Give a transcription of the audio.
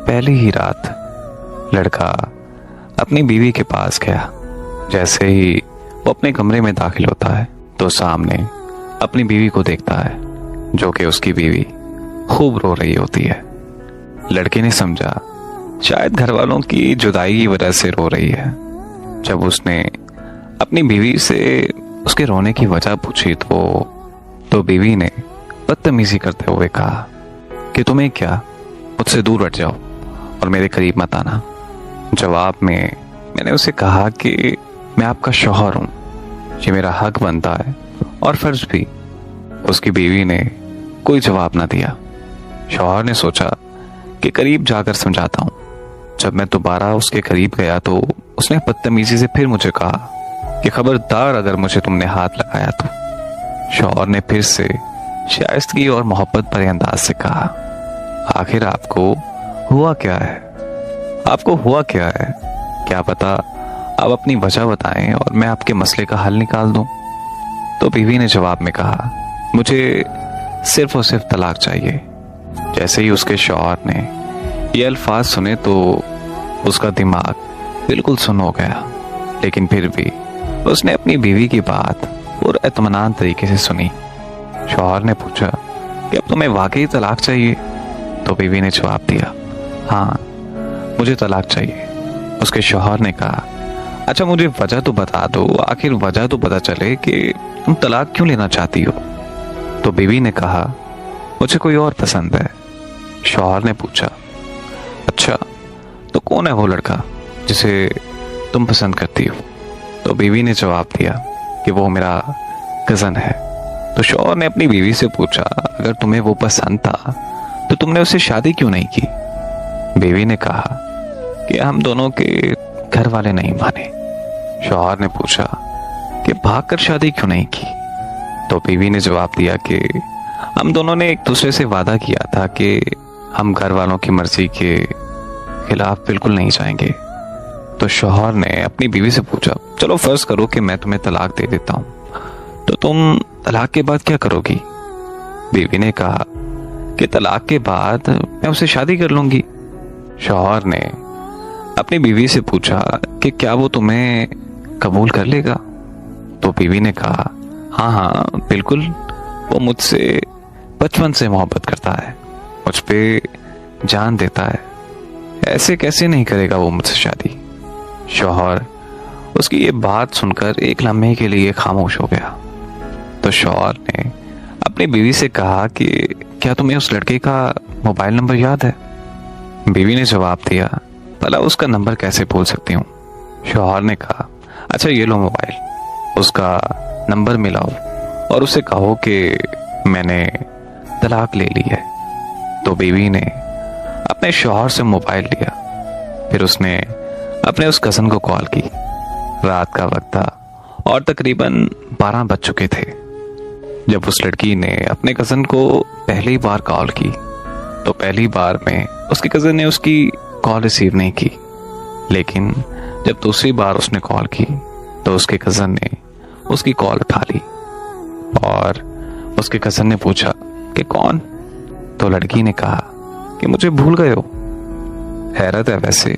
पहली ही रात लड़का अपनी बीवी के पास गया। जैसे ही वो अपने कमरे में दाखिल होता है तो सामने अपनी बीवी को देखता है, जो कि उसकी बीवी खूब रो रही होती है। लड़के ने समझा शायद घर वालों की जुदाई की वजह से रो रही है। जब उसने अपनी बीवी से उसके रोने की वजह पूछी तो बीवी ने बदतमीजी करते हुए कहा कि तुम्हें क्या, मुझसे दूर हट जाओ और मेरे करीब मत आना। जवाब में मैंने उसे कहा कि मैं आपका शौहर हूं, ये मेरा हक बनता है और फर्ज भी। उसकी बीवी ने कोई जवाब ना दिया। शौहर ने सोचा कि करीब जाकर समझाता हूं। जब मैं दोबारा उसके करीब गया तो उसने बदतमीजी से फिर मुझे कहा कि खबरदार अगर मुझे तुमने हाथ लगाया तो। शौहर ने फिर से शाइस्तगी और मोहब्बत भरे अंदाज से कहा, आखिर आपको हुआ क्या है? आपको हुआ क्या है? क्या पता आप अपनी वजह बताएं और मैं आपके मसले का हल निकाल दूं। तो बीवी ने जवाब में कहा, मुझे सिर्फ और सिर्फ तलाक चाहिए। जैसे ही उसके शौहर ने ये अल्फाज सुने तो उसका दिमाग बिल्कुल सुन्न हो गया, लेकिन फिर भी उसने अपनी बीवी की बात और इत्मीनान तरीके से सुनी। शौहर ने पूछा कि अब तुम्हें वाकई तलाक चाहिए? तो बीवी ने जवाब दिया, हाँ मुझे तलाक चाहिए। उसके शौहर ने कहा, अच्छा मुझे वजह तो बता दो, आखिर वजह तो पता चले कि तुम तलाक क्यों लेना चाहती हो। तो बीवी ने कहा, मुझे कोई और पसंद है। शौहर ने पूछा, अच्छा तो कौन है वो लड़का जिसे तुम पसंद करती हो? तो बीवी ने जवाब दिया कि वो मेरा कज़न है। तो शौहर ने अपनी बीवी से पूछा, अगर तुम्हें वो पसंद था तो तुमने उससे शादी क्यों नहीं की? बीवी ने कहा कि हम दोनों के घर वाले नहीं माने। शौहर ने पूछा कि भागकर शादी क्यों नहीं की? तो बीवी ने जवाब दिया कि हम दोनों ने एक दूसरे से वादा किया था कि हम घर वालों की मर्जी के खिलाफ बिल्कुल नहीं जाएंगे। तो शौहर ने अपनी बीवी से पूछा, चलो फर्ज करो कि मैं तुम्हें तलाक दे देता हूं, तो तुम तलाक के बाद क्या करोगी? बीवी ने कहा कि तलाक के बाद मैं उससे शादी कर लूंगी। शौहर ने अपनी बीवी से पूछा कि क्या वो तुम्हें कबूल कर लेगा? तो बीवी ने कहा, हाँ हाँ बिल्कुल, वो मुझसे बचपन से मोहब्बत करता है, मुझ पे जान देता है, ऐसे कैसे नहीं करेगा वो मुझसे शादी। शौहर उसकी ये बात सुनकर एक लम्हे के लिए खामोश हो गया। तो शौहर ने अपनी बीवी से कहा कि क्या तुम्हें उस लड़के का मोबाइल नंबर याद है? बीवी ने जवाब दिया, भला उसका नंबर कैसे भूल सकती हूँ। शौहर ने कहा, अच्छा ये लो मोबाइल, उसका नंबर मिलाओ और उसे कहो कि मैंने तलाक ले ली है। तो बीवी ने अपने शौहर से मोबाइल लिया, फिर उसने अपने उस कज़न को कॉल की। रात का वक्त था और तकरीबन 12 बज चुके थे। जब उस लड़की ने अपने कज़न को पहली बार कॉल की तो पहली बार में उसके कज़न ने उसकी कॉल रिसीव नहीं की, लेकिन जब दूसरी बार उसने कॉल की तो उसके कज़न ने उसकी कॉल उठा ली और उसके कज़न ने पूछा कि कौन? तो लड़की ने कहा कि मुझे भूल गए हो। हैरत है वैसे